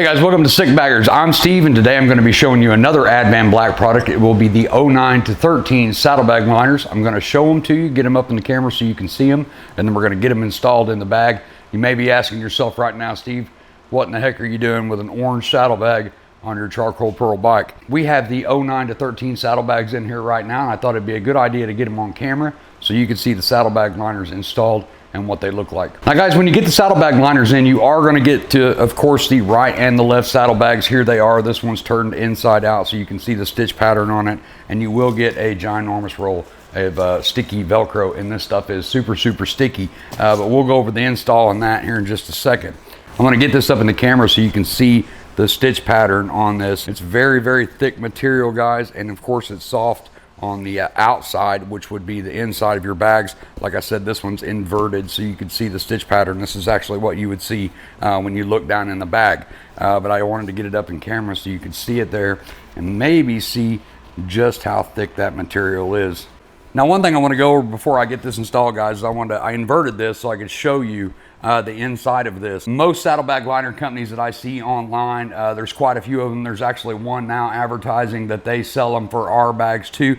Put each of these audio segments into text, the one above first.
Hey guys, welcome to Sick Baggers. I'm Steve, and today I'm going to be showing you another Advanblack product. It will be the 09 to 13 saddlebag liners. I'm going to show them to you, get them up in the camera so you can see them, and then we're going to get them installed in the bag. You may be asking yourself right now, Steve, what in the heck are you doing with an orange saddlebag on your charcoal pearl bike? We have the 09 to 13 saddlebags in here right now, and I thought it'd be a good idea to get them on camera so you can see the saddlebag liners installed and what they look like. Now guys, when you get the saddlebag liners in, you are going to get to, of course, the right and the left saddlebags. Here they are. This one's turned inside out so you can see the stitch pattern on it, and you will get a ginormous roll of sticky Velcro, and this stuff is super sticky, but we'll go over the install on that here in just a second. I'm going to get this up in the camera so you can see the stitch pattern on this. It's very thick material, guys, and of course it's soft on the outside, which would be the inside of your bags. Like I said, this one's inverted so you can see the stitch pattern. This is actually what you would see when you look down in the bag, but I wanted to get it up in camera so you could see it there and maybe see just how thick that material is. Now, one thing I want to go over before I get this installed, guys, is I inverted this so I could show you the inside of this. Most saddlebag liner companies that I see online, there's quite a few of them. There's actually one now advertising that they sell them for our bags too.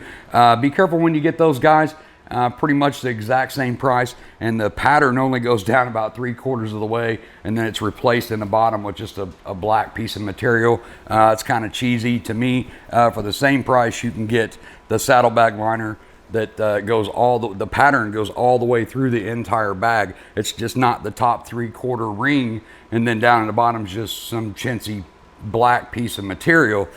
Be careful when you get those, guys. Pretty much the exact same price, and the pattern only goes down about 3/4 of the way, and then it's replaced in the bottom with just a black piece of material. It's kind of cheesy to me. For the same price, you can get the saddlebag liner that the pattern goes all the way through the entire bag. It's just not the top 3/4 ring, and then down at the bottom is just some chintzy black piece of material.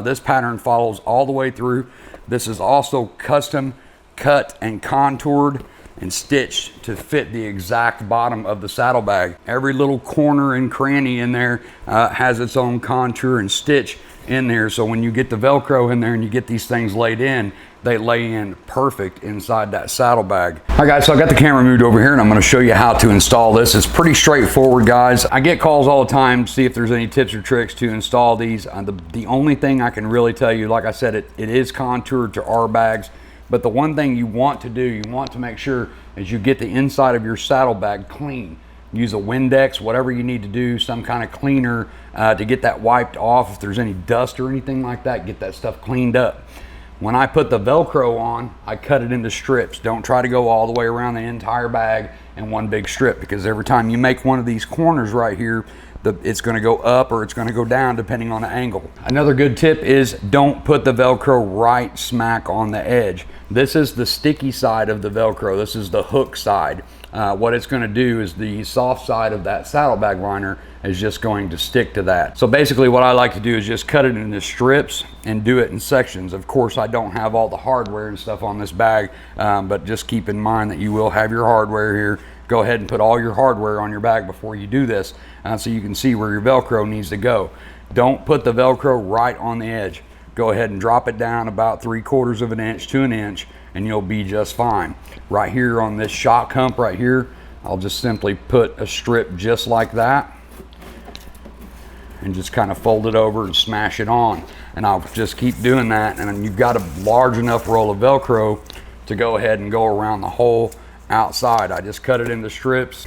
This pattern follows all the way through. This is also custom cut and contoured and stitched to fit the exact bottom of the saddlebag. Every little corner and cranny in there has its own contour and stitch in there, so when you get the Velcro in there and you get these things laid in, they lay in perfect inside that saddlebag. All right guys, so I got the camera moved over here and I'm going to show you how to install this. It's pretty straightforward, guys. I get calls all the time to see if there's any tips or tricks to install these. The only thing I can really tell you, like I said, it is contoured to our bags, but the one thing you want to do, you want to make sure is you get the inside of your saddlebag clean. Use a Windex, whatever you need to do, some kind of cleaner to get that wiped off. If there's any dust or anything like that, get that stuff cleaned up. When I put the Velcro on, I cut it into strips. Don't try to go all the way around the entire bag in one big strip, because every time you make one of these corners right here, it's going to go up or it's going to go down depending on the angle. Another good tip is don't put the Velcro right smack on the edge. This is the sticky side of the Velcro. This is the hook side. What it's going to do is the soft side of that saddlebag liner is just going to stick to that. So basically what I like to do is just cut it into strips and do it in sections. Of course, I don't have all the hardware and stuff on this bag, but just keep in mind that you will have your hardware here. Go ahead and put all your hardware on your bag before you do this, so you can see where your Velcro needs to go. Don't put the Velcro right on the edge. Go ahead and drop it down about 3/4 of an inch to an inch, and you'll be just fine. Right here on this shock hump right here, I'll just simply put a strip just like that and just kind of fold it over and smash it on. And I'll just keep doing that, and you've got a large enough roll of Velcro to go ahead and go around the whole outside. I just cut it into strips.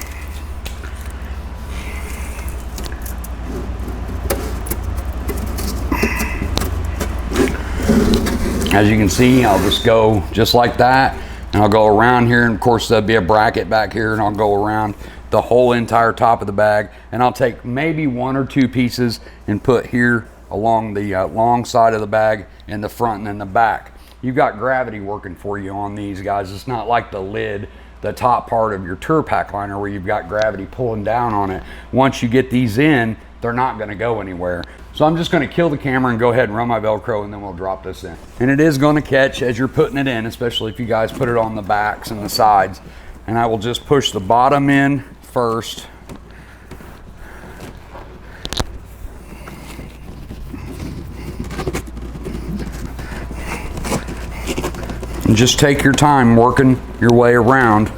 As you can see, I'll just go just like that, and I'll go around here, and of course there'll be a bracket back here, and I'll go around the whole entire top of the bag, and I'll take maybe 1 or 2 pieces and put here along the long side of the bag in the front and in the back. You've got gravity working for you on these, guys. It's not like the lid, the top part of your tour pack liner, where you've got gravity pulling down on it. Once you get these in, they're not going to go anywhere. So I'm just going to kill the camera and go ahead and run my Velcro, and then we'll drop this in. And it is going to catch as you're putting it in, especially if you guys put it on the backs and the sides. And I will just push the bottom in first. And just take your time working your way around.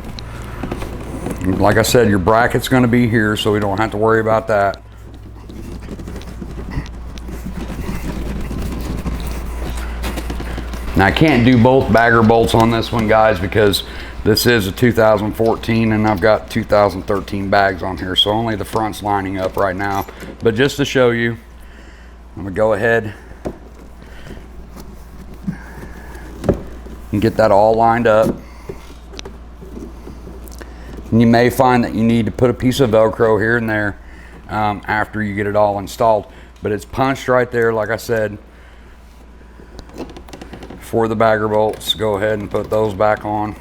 Like I said, your bracket's going to be here, so we don't have to worry about that. Now I can't do both bagger bolts on this one, guys, because this is a 2014 and I've got 2013 bags on here, so only the front's lining up right now. But just to show you, I'm gonna go ahead and get that all lined up. And you may find that you need to put a piece of Velcro here and there after you get it all installed. But it's punched right there, like I said, for the bagger bolts. Go ahead and put those back on.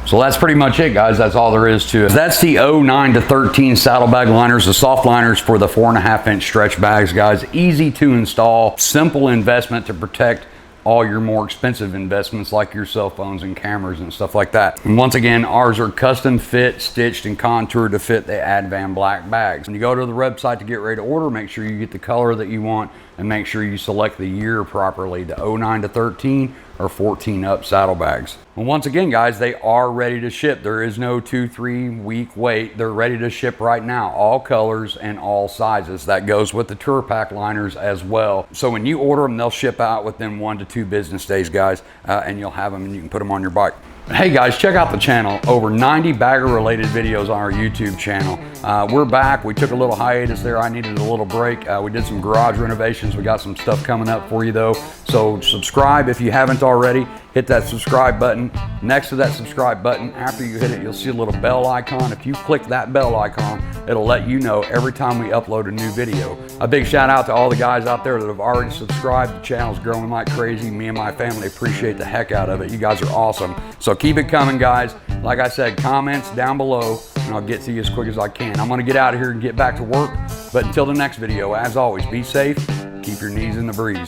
So that's pretty much it, guys. That's all there is to it. That's the 09 to 13 saddlebag liners, the soft liners for the 4.5 inch stretch bags, guys. Easy to install, simple investment to protect all your more expensive investments like your cell phones and cameras and stuff like that. And once again, ours are custom fit, stitched, and contoured to fit the Advanblack bags. When you go to the website to get ready to order, make sure you get the color that you want and make sure you select the year properly, the 09 to 13 or 14 up saddlebags. And once again, guys, they are ready to ship. There is no 2-3 week wait. They're ready to ship right now, all colors and all sizes. That goes with the Tour Pack liners as well. So when you order them, they'll ship out within 1 to 2 business days, guys, and you'll have them and you can put them on your bike. Hey guys, check out the channel. Over 90 bagger related videos on our YouTube channel. We're back. We took a little hiatus there. I needed a little break. We did some garage renovations. We got some stuff coming up for you though. So subscribe if you haven't already. Hit that subscribe button. Next to that subscribe button, after you hit it, you'll see a little bell icon. If you click that bell icon, it'll let you know every time we upload a new video. A big shout out to all the guys out there that have already subscribed. The channel's growing like crazy. Me and my family appreciate the heck out of it. You guys are awesome. So keep it coming, guys. Like I said, comments down below and I'll get to you as quick as I can. I'm gonna get out of here and get back to work. But until the next video, as always, be safe, keep your knees in the breeze.